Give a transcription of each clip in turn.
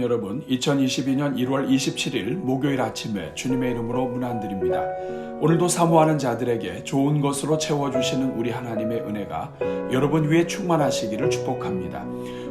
여러분, 2022년 1월 27일 목요일 아침에 주님의 이름으로 문안드립니다. 오늘도 사모하는 자들에게 좋은 것으로 채워주시는 우리 하나님의 은혜가 여러분 위에 충만하시기를 축복합니다.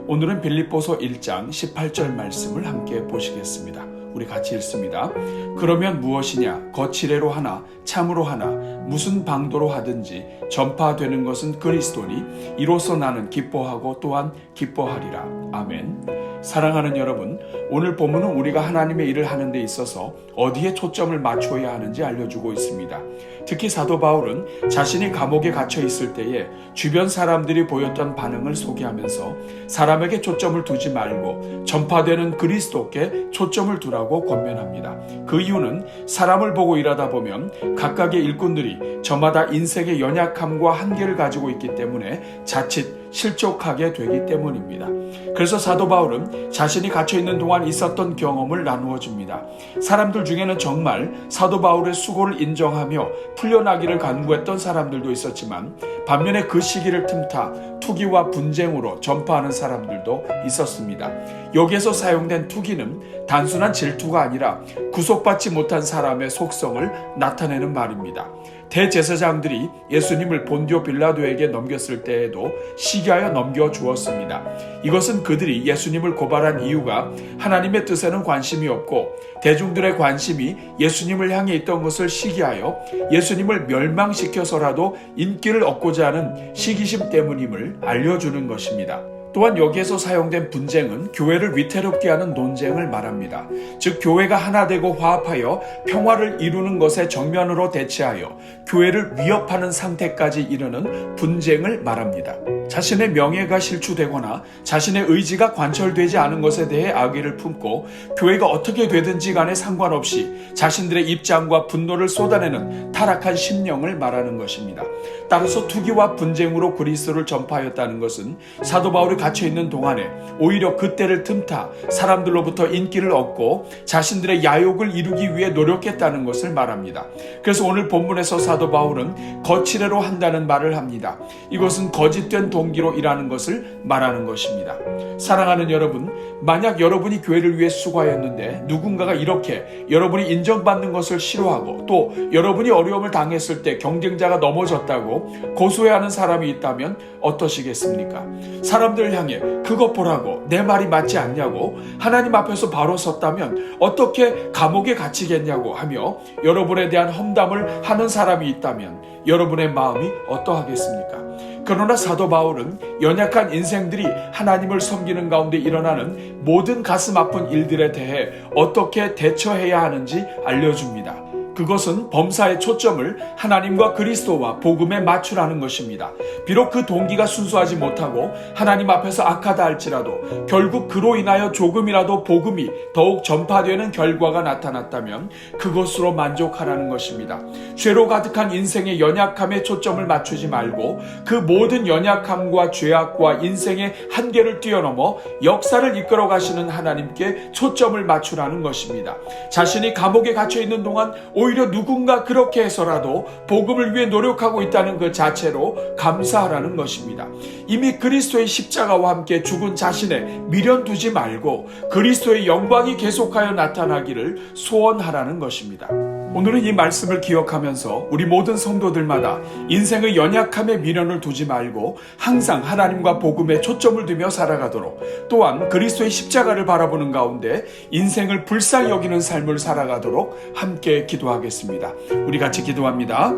오늘은 빌립보서 1장 18절 말씀을 함께 보시겠습니다. 우리 같이 읽습니다. 그러면 무엇이냐? 거칠애로 하나 참으로 하나 무슨 방도로 하든지 전파되는 것은 그리스도니 이로써 나는 기뻐하고 또한 기뻐하리라. 아멘. 사랑하는 여러분, 오늘 본문은 우리가 하나님의 일을 하는 데 있어서 어디에 초점을 맞춰야 하는지 알려주고 있습니다. 특히 사도 바울은 자신이 감옥에 갇혀 있을 때에 주변 사람들이 보였던 반응을 소개하면서 사람에게 초점을 두지 말고 전파되는 그리스도께 초점을 두라고 권면합니다. 그 이유는 사람을 보고 일하다 보면 각각의 일꾼들이 저마다 인생의 연약함과 한계를 가지고 있기 때문에 자칫 실족하게 되기 때문입니다. 그래서 사도 바울은 자신이 갇혀있는 동안 있었던 경험을 나누어 줍니다. 사람들 중에는 정말 사도 바울의 수고를 인정하며 풀려나기를 간구했던 사람들도 있었지만 반면에 그 시기를 틈타 투기와 분쟁으로 전파하는 사람들도 있었습니다. 여기에서 사용된 투기는 단순한 질투가 아니라 구속받지 못한 사람의 속성을 나타내는 말입니다. 대제사장들이 예수님을 본디오 빌라도에게 넘겼을 때에도 시기하여 넘겨주었습니다. 이것은 그들이 예수님을 고발한 이유가 하나님의 뜻에는 관심이 없고 대중들의 관심이 예수님을 향해 있던 것을 시기하여 예수님을 멸망시켜서라도 인기를 얻고자 하는 시기심 때문임을 알려주는 것입니다. 또한 여기에서 사용된 분쟁은 교회를 위태롭게 하는 논쟁을 말합니다. 즉 교회가 하나 되고 화합하여 평화를 이루는 것에 정면으로 대치하여 교회를 위협하는 상태까지 이르는 분쟁을 말합니다. 자신의 명예가 실추되거나 자신의 의지가 관철되지 않은 것에 대해 악의를 품고 교회가 어떻게 되든지 간에 상관없이 자신들의 입장과 분노를 쏟아내는 타락한 심령을 말하는 것입니다. 따라서 투기와 분쟁으로 그리스도를 전파하였다는 것은 사도 바울이 갇혀있는 동안에 오히려 그때를 틈타 사람들로부터 인기를 얻고 자신들의 야욕을 이루기 위해 노력했다는 것을 말합니다. 그래서 오늘 본문에서 사도 바울은 거칠애로 한다는 말을 합니다. 이것은 거짓된 동기로 일하는 것을 말하는 것입니다. 사랑하는 여러분, 만약 여러분이 교회를 위해 수고하였는데 누군가가 이렇게 여러분이 인정받는 것을 싫어하고 또 여러분이 어려움을 당했을 때 경쟁자가 넘어졌다고 고소해하는 사람이 있다면 어떠시겠습니까? 사람들을 향해 그것 보라고 내 말이 맞지 않냐고 하나님 앞에서 바로 섰다면 어떻게 감옥에 갇히겠냐고 하며 여러분에 대한 험담을 하는 사람이 있다면 여러분의 마음이 어떠하겠습니까? 그러나 사도 바울은 연약한 인생들이 하나님을 섬기는 가운데 일어나는 모든 가슴 아픈 일들에 대해 어떻게 대처해야 하는지 알려줍니다. 그것은 범사의 초점을 하나님과 그리스도와 복음에 맞추라는 것입니다. 비록 그 동기가 순수하지 못하고 하나님 앞에서 악하다 할지라도 결국 그로 인하여 조금이라도 복음이 더욱 전파되는 결과가 나타났다면 그것으로 만족하라는 것입니다. 죄로 가득한 인생의 연약함에 초점을 맞추지 말고 그 모든 연약함과 죄악과 인생의 한계를 뛰어넘어 역사를 이끌어 가시는 하나님께 초점을 맞추라는 것입니다. 자신이 감옥에 갇혀 있는 동안 오히려 누군가 그렇게 해서라도 복음을 위해 노력하고 있다는 그 자체로 감사하라는 것입니다. 이미 그리스도의 십자가와 함께 죽은 자신에 미련 두지 말고 그리스도의 영광이 계속하여 나타나기를 소원하라는 것입니다. 오늘은 이 말씀을 기억하면서 우리 모든 성도들마다 인생의 연약함에 미련을 두지 말고 항상 하나님과 복음에 초점을 두며 살아가도록 또한 그리스도의 십자가를 바라보는 가운데 인생을 불쌍히 여기는 삶을 살아가도록 함께 기도하겠습니다. 우리 같이 기도합니다.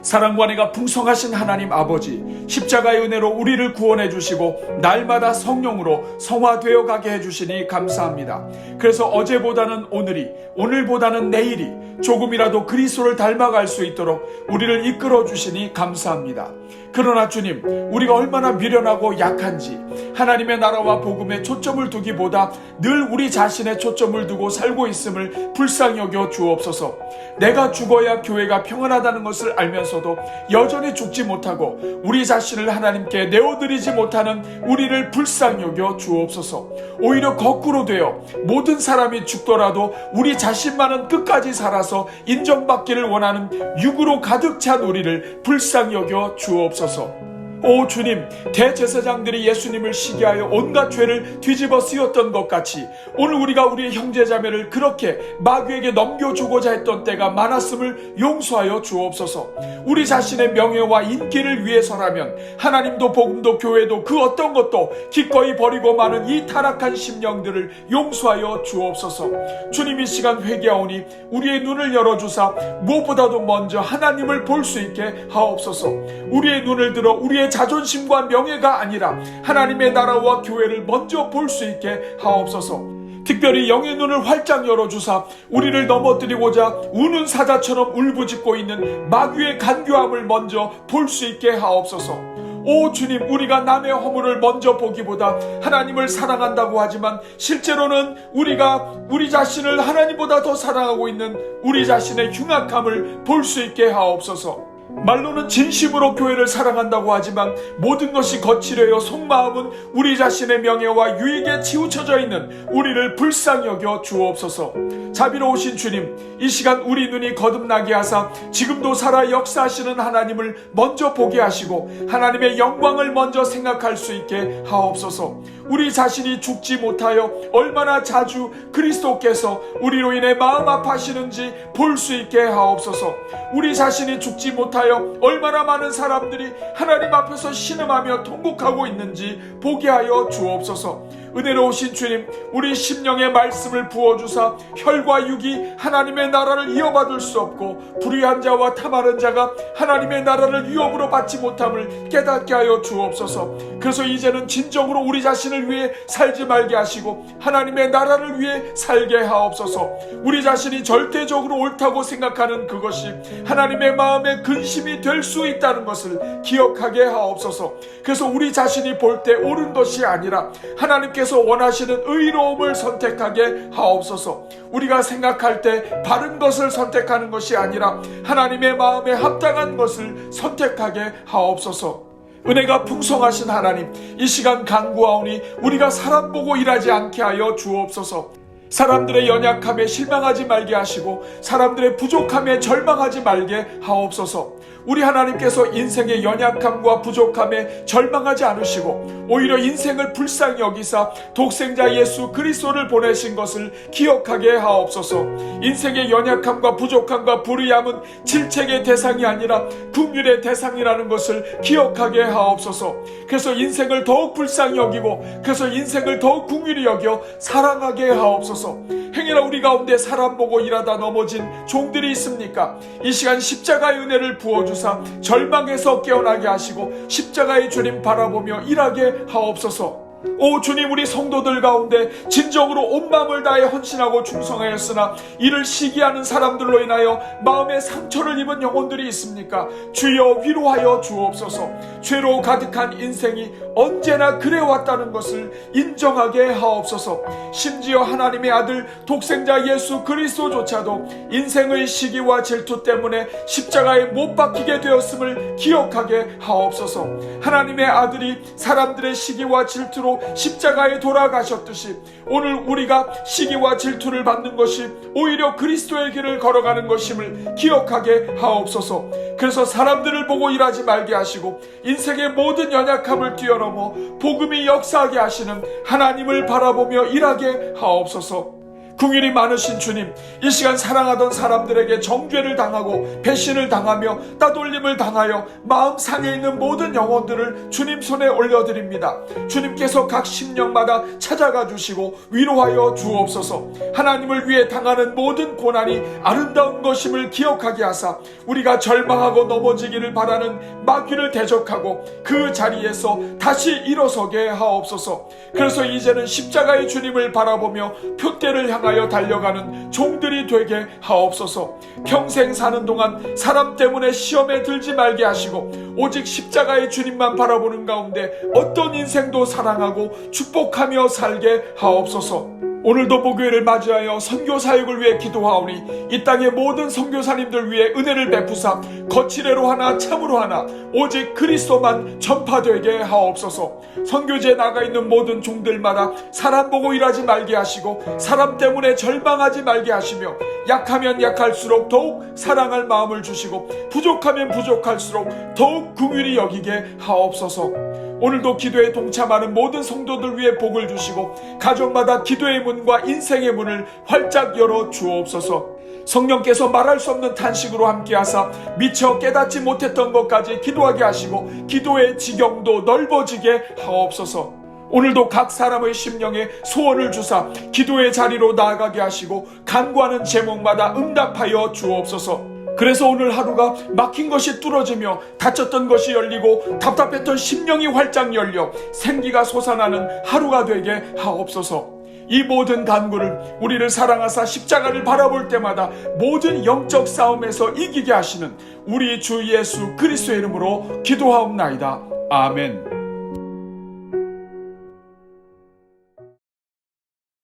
사랑과 은혜가 풍성하신 하나님 아버지, 십자가의 은혜로 우리를 구원해 주시고 날마다 성령으로 성화되어 가게 해주시니 감사합니다. 그래서 어제보다는 오늘이, 오늘보다는 내일이 조금이라도 그리스도를 닮아갈 수 있도록 우리를 이끌어 주시니 감사합니다. 그러나 주님, 우리가 얼마나 미련하고 약한지 하나님의 나라와 복음에 초점을 두기보다 늘 우리 자신의 초점을 두고 살고 있음을 불쌍히 여겨 주옵소서. 내가 죽어야 교회가 평안하다는 것을 알면서도 여전히 죽지 못하고 우리 자신을 하나님께 내어드리지 못하는 우리를 불쌍히 여겨 주옵소서. 오히려 거꾸로 되어 모든 사람이 죽더라도 우리 자신만은 끝까지 살아서 인정받기를 원하는 육으로 가득 찬 우리를 불쌍히 여겨 주옵소서. 오 주님, 대제사장들이 예수님을 시기하여 온갖 죄를 뒤집어 씌웠던 것 같이 오늘 우리가 우리의 형제자매를 그렇게 마귀에게 넘겨주고자 했던 때가 많았음을 용서하여 주옵소서. 우리 자신의 명예와 인기를 위해서라면 하나님도 복음도 교회도 그 어떤 것도 기꺼이 버리고 마는 이 타락한 심령들을 용서하여 주옵소서. 주님, 이 시간 회개하오니 우리의 눈을 열어주사 무엇보다도 먼저 하나님을 볼 수 있게 하옵소서. 우리의 눈을 들어 우리의 자존심과 명예가 아니라 하나님의 나라와 교회를 먼저 볼 수 있게 하옵소서. 특별히 영의 눈을 활짝 열어주사 우리를 넘어뜨리고자 우는 사자처럼 울부짖고 있는 마귀의 간교함을 먼저 볼 수 있게 하옵소서. 오 주님, 우리가 남의 허물을 먼저 보기보다 하나님을 사랑한다고 하지만 실제로는 우리가 우리 자신을 하나님보다 더 사랑하고 있는 우리 자신의 흉악함을 볼 수 있게 하옵소서. 말로는 진심으로 교회를 사랑한다고 하지만 모든 것이 거칠어요 속마음은 우리 자신의 명예와 유익에 치우쳐져 있는 우리를 불쌍히 여겨 주옵소서. 자비로우신 주님, 이 시간 우리 눈이 거듭나게 하사 지금도 살아 역사하시는 하나님을 먼저 보게 하시고 하나님의 영광을 먼저 생각할 수 있게 하옵소서. 우리 자신이 죽지 못하여 얼마나 자주 그리스도께서 우리로 인해 마음 아파하시는지 볼 수 있게 하옵소서. 우리 자신이 죽지 못하여 얼마나 많은 사람들이 하나님 앞에서 신음하며 통곡하고 있는지 보게 하여 주옵소서. 은혜로우신 주님, 우리 심령의 말씀을 부어주사 혈과 육이 하나님의 나라를 이어받을 수 없고 불의한 자와 탐하는 자가 하나님의 나라를 위협으로 받지 못함을 깨닫게 하여 주옵소서. 그래서 이제는 진정으로 우리 자신을 위해 살지 말게 하시고 하나님의 나라를 위해 살게 하옵소서. 우리 자신이 절대적으로 옳다고 생각하는 그것이 하나님의 마음에 근심이 될 수 있다는 것을 기억하게 하옵소서. 그래서 우리 자신이 볼 때 옳은 것이 아니라 하나님께서 원하시는 의로움을 선택하게 하옵소서. 우리가 생각할 때 바른 것을 선택하는 것이 아니라 하나님의 마음에 합당한 것을 선택하게 하옵소서. 은혜가 풍성하신 하나님, 이 시간 간구하오니 우리가 사람 보고 일하지 않게 하여 주옵소서. 사람들의 연약함에 실망하지 말게 하시고 사람들의 부족함에 절망하지 말게 하옵소서. 우리 하나님께서 인생의 연약함과 부족함에 절망하지 않으시고 오히려 인생을 불쌍히 여기사 독생자 예수 그리스도를 보내신 것을 기억하게 하옵소서. 인생의 연약함과 부족함과 불의함은 질책의 대상이 아니라 긍휼의 대상이라는 것을 기억하게 하옵소서. 그래서 인생을 더욱 불쌍히 여기고 그래서 인생을 더욱 긍휼히 여겨 사랑하게 하옵소서. 행여나 우리 가운데 사람 보고 일하다 넘어진 종들이 있습니까? 이 시간 십자가의 은혜를 부어주사 절망에서 깨어나게 하시고 십자가의 주님 바라보며 일하게 하옵소서. 오 주님, 우리 성도들 가운데 진정으로 온 마음을 다해 헌신하고 충성하였으나 이를 시기하는 사람들로 인하여 마음에 상처를 입은 영혼들이 있습니까? 주여 위로하여 주옵소서. 죄로 가득한 인생이 언제나 그래왔다는 것을 인정하게 하옵소서. 심지어 하나님의 아들 독생자 예수 그리스도조차도 인생의 시기와 질투 때문에 십자가에 못 박히게 되었음을 기억하게 하옵소서. 하나님의 아들이 사람들의 시기와 질투로 십자가에 돌아가셨듯이 오늘 우리가 시기와 질투를 받는 것이 오히려 그리스도의 길을 걸어가는 것임을 기억하게 하옵소서. 그래서 사람들을 보고 일하지 말게 하시고 인생의 모든 연약함을 뛰어넘어 복음이 역사하게 하시는 하나님을 바라보며 일하게 하옵소서. 긍휼이 많으신 주님, 이 시간 사랑하던 사람들에게 정죄를 당하고 배신을 당하며 따돌림을 당하여 마음 상해 있는 모든 영혼들을 주님 손에 올려드립니다. 주님께서 각 심령마다 찾아가 주시고 위로하여 주옵소서. 하나님을 위해 당하는 모든 고난이 아름다운 것임을 기억하게 하사 우리가 절망하고 넘어지기를 바라는 마귀를 대적하고 그 자리에서 다시 일어서게 하옵소서. 그래서 이제는 십자가의 주님을 바라보며 표대를 향하여 달려가는 종들이 되게 하옵소서. 평생 사는 동안 사람 때문에 시험에 들지 말게 하시고 오직 십자가의 주님만 바라보는 가운데 어떤 인생도 사랑하고 축복하며 살게 하옵소서. 오늘도 목요일을 맞이하여 선교 사역을 위해 기도하오니 이 땅의 모든 선교사님들 위해 은혜를 베푸사 거칠애로 하나 참으로 하나 오직 그리스도만 전파되게 하옵소서. 선교지에 나가 있는 모든 종들마다 사람 보고 일하지 말게 하시고 사람 때문에 절망하지 말게 하시며 약하면 약할수록 더욱 사랑할 마음을 주시고 부족하면 부족할수록 더욱 긍휼히 여기게 하옵소서. 오늘도 기도에 동참하는 모든 성도들 위해 복을 주시고 가정마다 기도의 문과 인생의 문을 활짝 열어 주옵소서. 성령께서 말할 수 없는 탄식으로 함께하사 미처 깨닫지 못했던 것까지 기도하게 하시고 기도의 지경도 넓어지게 하옵소서. 오늘도 각 사람의 심령에 소원을 주사 기도의 자리로 나아가게 하시고 간구하는 제목마다 응답하여 주옵소서. 그래서 오늘 하루가 막힌 것이 뚫어지며 닫혔던 것이 열리고 답답했던 심령이 활짝 열려 생기가 솟아나는 하루가 되게 하옵소서. 이 모든 간구를 우리를 사랑하사 십자가를 바라볼 때마다 모든 영적 싸움에서 이기게 하시는 우리 주 예수 그리스도의 이름으로 기도하옵나이다. 아멘.